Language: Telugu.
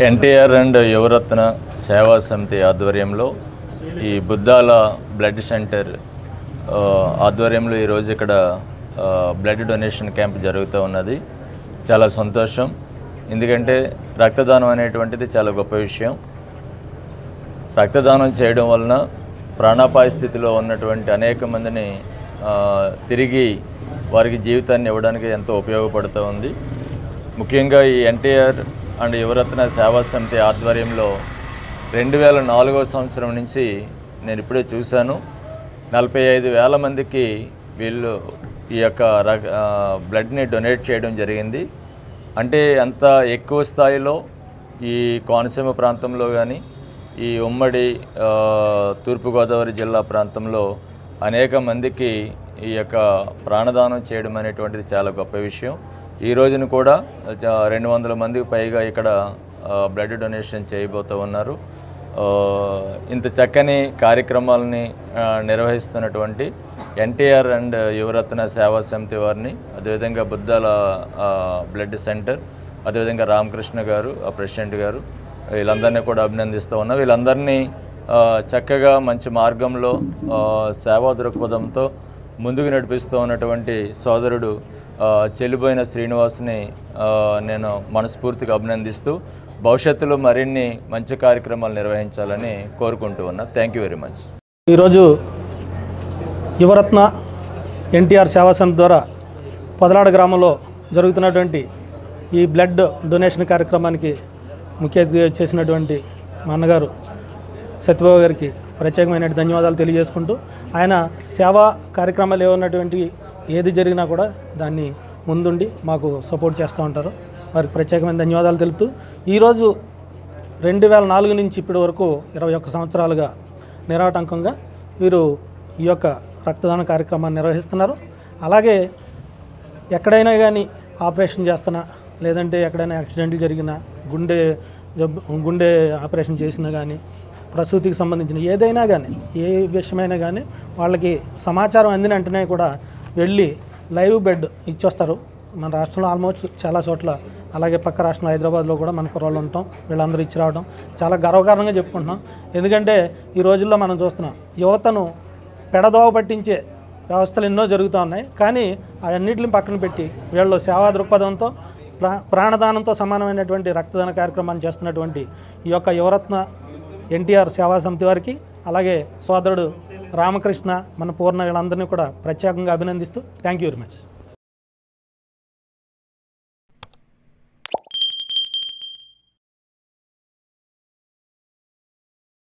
ఎన్టీఆర్ అండ్ యువరత్న సేవా సమితి ఆధ్వర్యంలో ఈ బుద్ధాల బ్లడ్ సెంటర్ ఆధ్వర్యంలో ఈరోజు ఇక్కడ బ్లడ్ డొనేషన్ క్యాంప్ జరుగుతూ ఉన్నది. చాలా సంతోషం. ఎందుకంటే రక్తదానం అనేటువంటిది చాలా గొప్ప విషయం. రక్తదానం చేయడం వలన ప్రాణాపాయ స్థితిలో ఉన్నటువంటి అనేక మందిని తిరిగి వారికి జీవితాన్ని ఇవ్వడానికి ఎంతో ఉపయోగపడుతూ ఉంది. ముఖ్యంగా ఈ ఎన్టీఆర్ అండ్ యువరత్న సేవా సమితి ఆధ్వర్యంలో 2004వ సంవత్సరం నుంచి నేను ఇప్పుడే చూశాను, 45,000 మందికి వీళ్ళు ఈ యొక్క బ్లడ్ని డొనేట్ చేయడం జరిగింది. అంటే అంత ఎక్కువ స్థాయిలో ఈ కోనసీమ ప్రాంతంలో కానీ ఈ ఉమ్మడి తూర్పుగోదావరి జిల్లా ప్రాంతంలో అనేక మందికి ఈ యొక్క ప్రాణదానం చేయడం అనేటువంటిది చాలా గొప్ప విషయం. ఈ రోజున కూడా 200 మందికి పైగా ఇక్కడ బ్లడ్ డొనేషన్ చేయబోతూ ఉన్నారు. ఇంత చక్కని కార్యక్రమాలని నిర్వహిస్తున్నటువంటి ఎన్టీఆర్ అండ్ యువరత్న సేవా సమితి వారిని, అదేవిధంగా బుద్ధాల బ్లడ్ సెంటర్, అదేవిధంగా రామకృష్ణ గారు ప్రెసిడెంట్ గారు, వీళ్ళందరినీ కూడా అభినందిస్తూ ఉన్నాం. వీళ్ళందరినీ చక్కగా మంచి మార్గంలో సేవా దృక్పథంతో ముందుకు నడిపిస్తూ ఉన్నటువంటి సోదరుడు చెల్లిపోయిన శ్రీనివాస్ని నేను మనస్ఫూర్తిగా అభినందిస్తూ భవిష్యత్తులో మరిన్ని మంచి కార్యక్రమాలు నిర్వహించాలని కోరుకుంటూ ఉన్నా. Thank you very much. ఈరోజు యువరత్న ఎన్టీఆర్ సేవా సమితి ద్వారా పొదలాడ గ్రామంలో జరుగుతున్నటువంటి ఈ బ్లడ్ డొనేషన్ కార్యక్రమానికి ముఖ్య అతిథిగా చేసినటువంటి మా అన్నగారు సత్యబాబు గారికి ప్రత్యేకమైన ధన్యవాదాలు తెలియజేసుకుంటూ, ఆయన సేవా కార్యక్రమాలు ఏమన్నటువంటి ఏది జరిగినా కూడా దాన్ని ముందుండి మాకు సపోర్ట్ చేస్తూ ఉంటారు. వారికి ప్రత్యేకమైన ధన్యవాదాలు తెలుపుతూ, ఈరోజు 2004 నుంచి ఇప్పటి వరకు 21 సంవత్సరాలుగా నిరాటంకంగా వీరు ఈ యొక్క రక్తదాన కార్యక్రమాన్ని నిర్వహిస్తున్నారు. అలాగే ఎక్కడైనా కానీ ఆపరేషన్ చేస్తున్నా, లేదంటే ఎక్కడైనా యాక్సిడెంట్లు జరిగినా, గుండె ఆపరేషన్ చేసినా కానీ, ప్రసూతికి సంబంధించిన ఏదైనా కానీ, ఏ విషయమైనా కానీ వాళ్ళకి సమాచారం అందిన వెంటనే కూడా వెళ్ళి లైవ్ బెడ్ ఇచ్చొస్తారు. మన రాష్ట్రంలో ఆల్మోస్ట్ చాలా చోట్ల, అలాగే పక్క రాష్ట్రం హైదరాబాద్లో కూడా మన కుర్రాళ్ళు ఉంటాం, వీళ్ళందరూ ఇచ్చి రావడం చాలా గర్వకారణంగా చెప్పుకుంటున్నాం. ఎందుకంటే ఈ రోజుల్లో మనం చూస్తున్నాం, యువతను పెడదోవ పట్టించే వ్యవస్థలు ఎన్నో జరుగుతూ ఉన్నాయి. కానీ అవన్నిటిని పక్కన పెట్టి వీళ్ళు సేవా దృక్పథంతో ప్రాణదానంతో సమానమైనటువంటి రక్తదాన కార్యక్రమాన్ని చేస్తున్నటువంటి ఈ యొక్క యువరత్న ఎన్టీఆర్ సేవా సమితి వారికి, అలాగే సోదరుడు రామకృష్ణ, మన పూర్ణ, వీళ్ళందరినీ కూడా ప్రత్యేకంగా అభినందిస్తూ థ్యాంక్ యూ వెరీ మచ్.